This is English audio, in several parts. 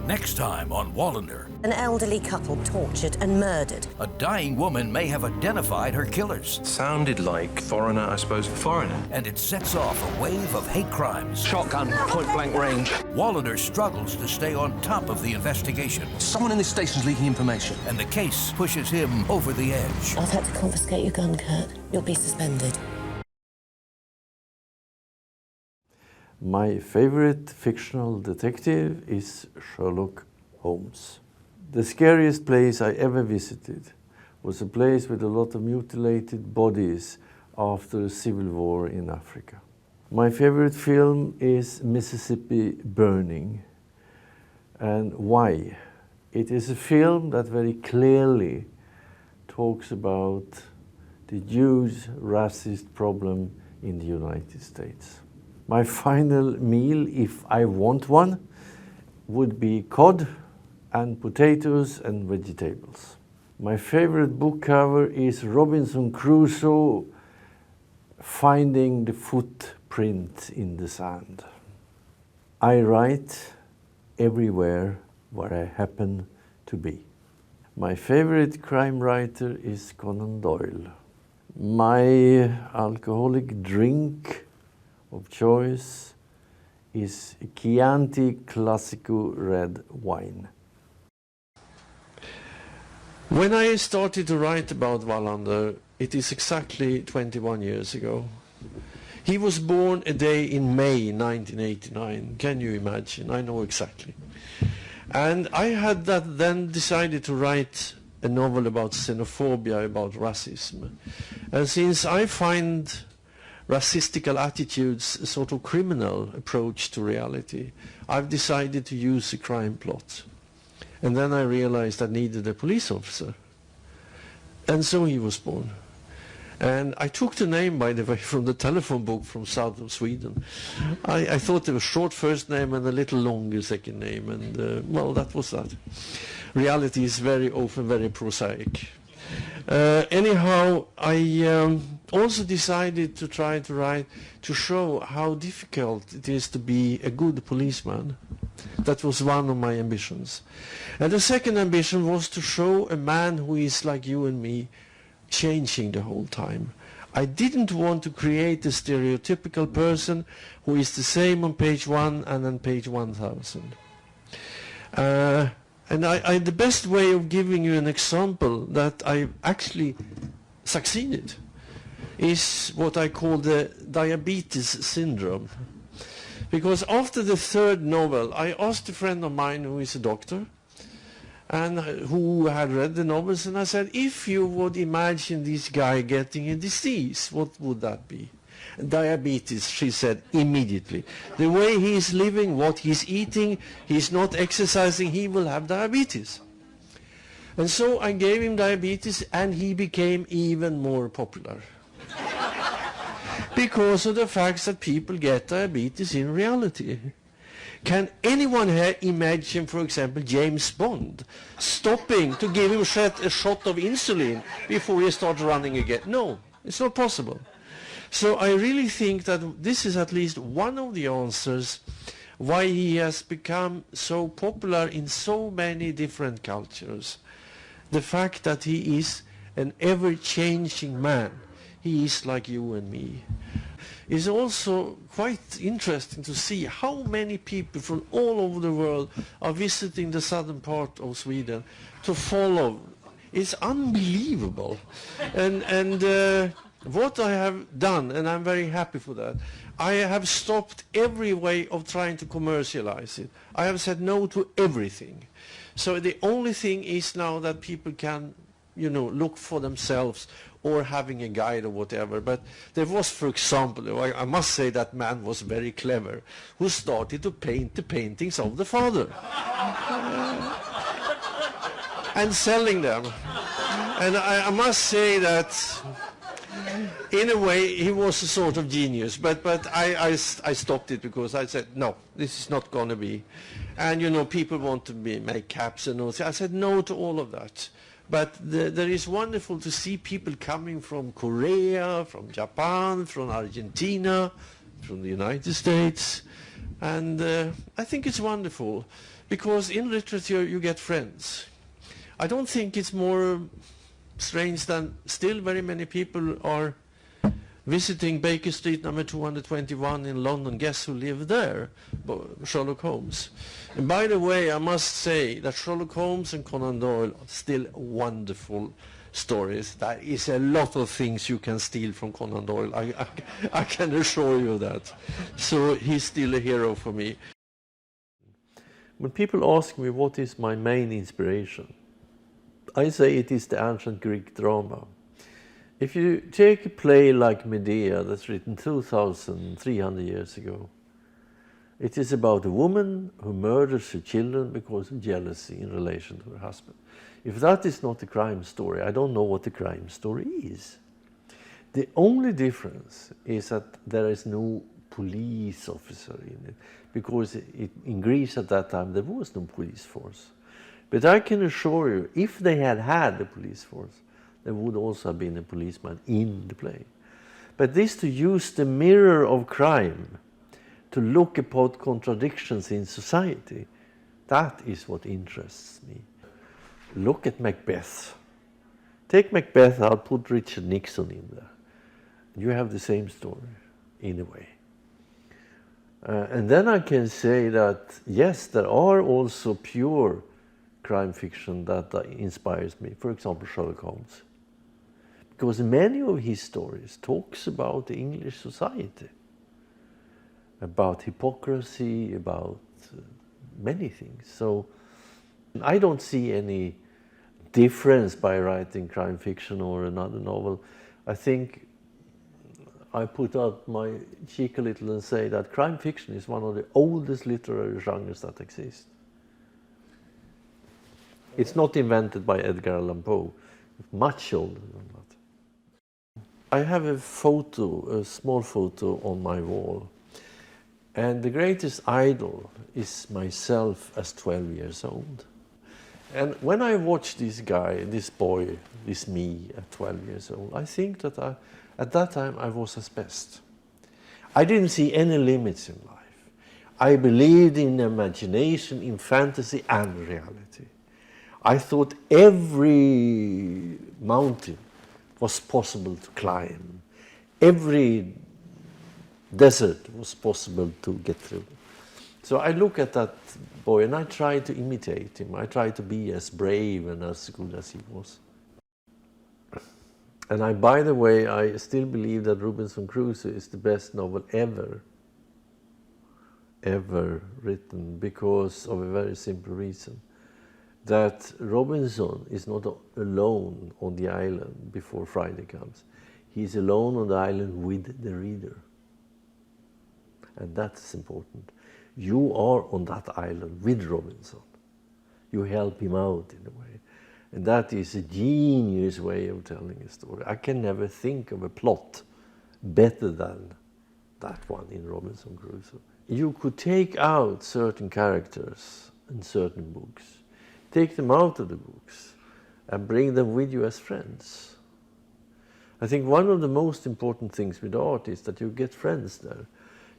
Next time on Wallander. An elderly couple tortured and murdered. A dying woman may have identified her killers. Sounded like foreigner, I suppose. Foreigner? And it sets off a wave of hate crimes. Shotgun, point blank range. Wallander struggles to stay on top of the investigation. Someone in this station's leaking information. And the case pushes him over the edge. I've had to confiscate your gun, Kurt. You'll be suspended. My favorite fictional detective is Sherlock Holmes. The scariest place I ever visited was a place with a lot of mutilated bodies after a civil war in Africa. My favorite film is Mississippi Burning. And why? It is a film that very clearly talks about the huge racist problem in the United States. My final meal, if I want one, would be cod and potatoes and vegetables. My favorite book cover is Robinson Crusoe finding the footprint in the sand. I write everywhere where I happen to be. My favorite crime writer is Conan Doyle. My alcoholic drink of choice is Chianti Classico red wine. When I started to write about Wallander, it is exactly 21 years ago. He was born a day in May 1989. Can you imagine? I know exactly. And I had then decided to write a novel about xenophobia, about racism. And since I find racistical attitudes a sort of criminal approach to reality, I've decided to use a crime plot. And then I realized I needed a police officer. And so he was born. And I took the name, by the way, from the telephone book from south of Sweden. I thought there was a short first name and a little longer second name, and well, that was that. Reality is very often very prosaic. Anyhow, I also decided to try to write to show how difficult it is to be a good policeman. That was one of my ambitions. And the second ambition was to show a man who is like you and me, changing the whole time. I didn't want to create a stereotypical person who is the same on page 1 and on page 1000. And the best way of giving you an example that I actually succeeded is what I call the diabetes syndrome. Because after the third novel, I asked a friend of mine who is a doctor and who had read the novels, and I said, if you would imagine this guy getting a disease, what would that be? Diabetes, she said immediately. The way he is living, what he's eating, he's not exercising, he will have diabetes. And so I gave him diabetes, and he became even more popular. Because of the fact that people get diabetes in reality. Can anyone here imagine, for example, James Bond stopping to give him a shot of insulin before he starts running again? No, it's not possible. So I really think that this is at least one of the answers why he has become so popular in so many different cultures. The fact that he is an ever-changing man. He is like you and me. It's also quite interesting to see how many people from all over the world are visiting the southern part of Sweden to follow. It's unbelievable. And what I have done, and I'm very happy for that, I have stopped every way of trying to commercialize it. I have said no to everything. So the only thing is now that people can, you know, look for themselves or having a guide or whatever. But there was, for example, I must say that man was very clever, who started to paint the paintings of the father. And selling them. And I must say that in a way he was a sort of genius, but I stopped it because I said, no, this is not going to be. And you know, people want to make caps and all. I said no to all of that. But there is wonderful to see people coming from Korea, from Japan, from Argentina, from the United States. And I think it's wonderful Because in literature you get friends. I don't think it's more strange than still very many people are visiting Baker Street number 221 in London. Guess who lived there? Sherlock Holmes. And by the way, I must say that Sherlock Holmes and Conan Doyle are still wonderful stories. There is a lot of things you can steal from Conan Doyle. I can assure you that. So he's still a hero for me. When people ask me what is my main inspiration, I say it is the ancient Greek drama. If you take a play like Medea that's written 2,300 years ago, it is about a woman who murders her children because of jealousy in relation to her husband. If that is not a crime story, I don't know what a crime story is. The only difference is that there is no police officer in it, because in Greece at that time there was no police force. But I can assure you, if they had had a police force, there would also have been a policeman in the play. But this to use the mirror of crime to look upon contradictions in society, that is what interests me. Look at Macbeth. Take Macbeth out, put Richard Nixon in there. You have the same story, in a way. And then I can say that, yes, there are also pure crime fiction that inspires me. For example, Sherlock Holmes. Because many of his stories talks about the English society, about hypocrisy, about many things. So I don't see any difference by writing crime fiction or another novel. I think I put out my cheek a little and say that crime fiction is one of the oldest literary genres that exist. It's not invented by Edgar Allan Poe, much older than that. I have a photo, a small photo on my wall, and the greatest idol is myself as 12 years old. And when I watch this guy, this boy, this me at 12 years old, I think that at that time I was his best. I didn't see any limits in life. I believed in imagination, in fantasy and reality. I thought every mountain was possible to climb. Every desert was possible to get through. So I look at that boy and I try to imitate him. I try to be as brave and as good as he was. And by the way, I still believe that Robinson Crusoe is the best novel ever written, because of a very simple reason. That Robinson is not alone on the island before Friday comes. He's alone on the island with the reader. And that's important. You are on that island with Robinson. You help him out in a way. And that is a genius way of telling a story. I can never think of a plot better than that one in Robinson Crusoe. You could take out certain characters in certain books, take them out of the books and bring them with you as friends. I think one of the most important things with art is that you get friends there.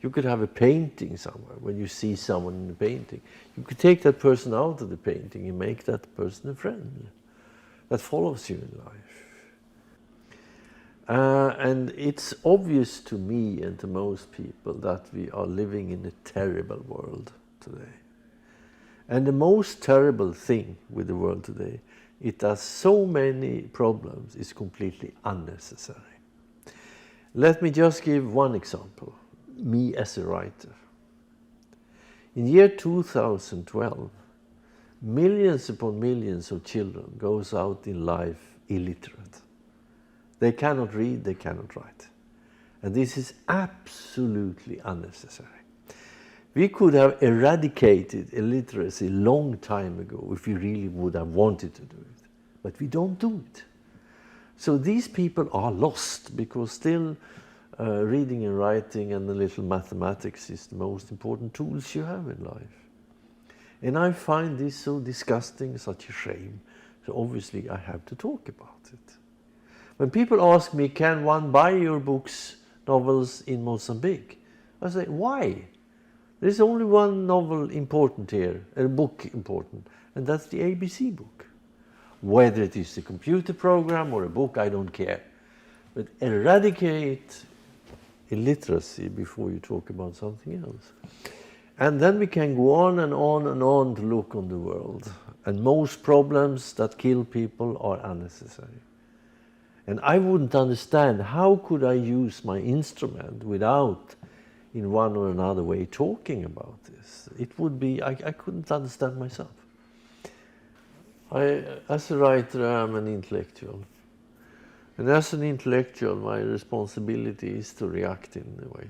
You could have a painting somewhere. When you see someone in the painting, you could take that person out of the painting and make that person a friend that follows you in life. And it's obvious to me and to most people that we are living in a terrible world today. And the most terrible thing with the world today, it has so many problems, is completely unnecessary. Let me just give one example. Me as a writer. In year 2012, millions upon millions of children goes out in life illiterate. They cannot read, they cannot write. And this is absolutely unnecessary. We could have eradicated illiteracy a long time ago if we really would have wanted to do it. But we don't do it. So these people are lost, because still reading and writing and a little mathematics is the most important tools you have in life. And I find this so disgusting, such a shame. So obviously I have to talk about it. When people ask me, can one buy your books, novels in Mozambique? I say, why? There is only one novel important here, a book important, and that's the ABC book. Whether it is a computer program or a book, I don't care. But eradicate illiteracy before you talk about something else. And then we can go on and on and on to look on the world. And most problems that kill people are unnecessary. And I wouldn't understand how could I use my instrument without, in one or another way, talking about this. It would be, I couldn't understand myself. As a writer, I'm an intellectual. And as an intellectual, my responsibility is to react in a way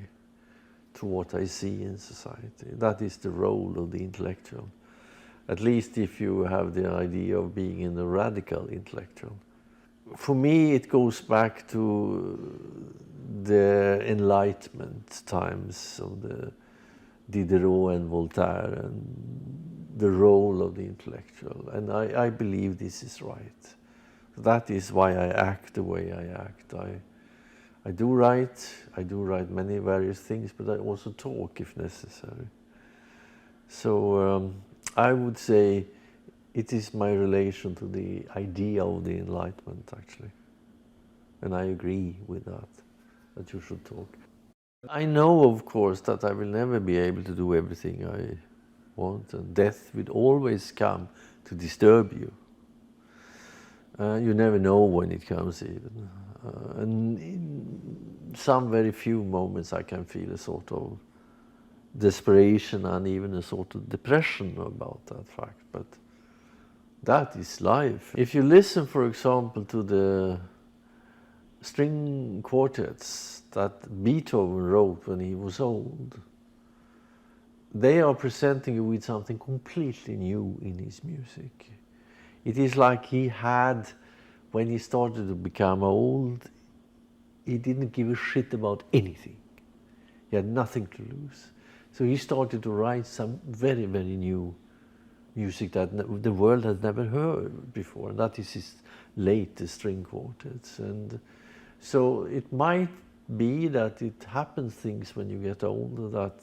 to what I see in society. That is the role of the intellectual. At least if you have the idea of being a radical intellectual. For me, it goes back to the Enlightenment times of the Diderot and Voltaire and the role of the intellectual. And I believe this is right. That is why I act the way I act. I do write many various things, but I also talk if necessary. So I would say it is my relation to the idea of the Enlightenment, actually. And I agree with that you should talk. I know, of course, that I will never be able to do everything I want, and death will always come to disturb you. You never know when it comes even. And in some very few moments I can feel a sort of desperation and even a sort of depression about that fact. But that is life. If you listen, for example, to the string quartets that Beethoven wrote when he was old, they are presenting you with something completely new in his music. It is like he had, when he started to become old, he didn't give a shit about anything. He had nothing to lose. So he started to write some very, very new music that the world has never heard before. And that is his latest string quartets. And so it might be that it happens things when you get older that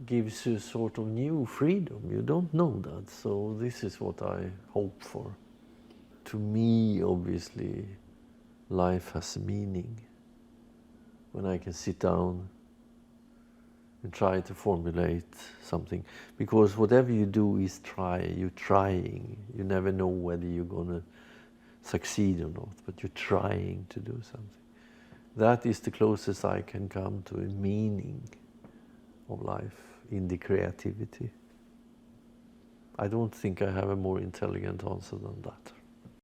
gives you sort of new freedom. You don't know that. So this is what I hope for. To me, obviously, life has a meaning. When I can sit down and try to formulate something. Because whatever you do is try. You're trying. You never know whether you're going to succeed or not, but you're trying to do something. That is the closest I can come to a meaning of life in the creativity. I don't think I have a more intelligent answer than that.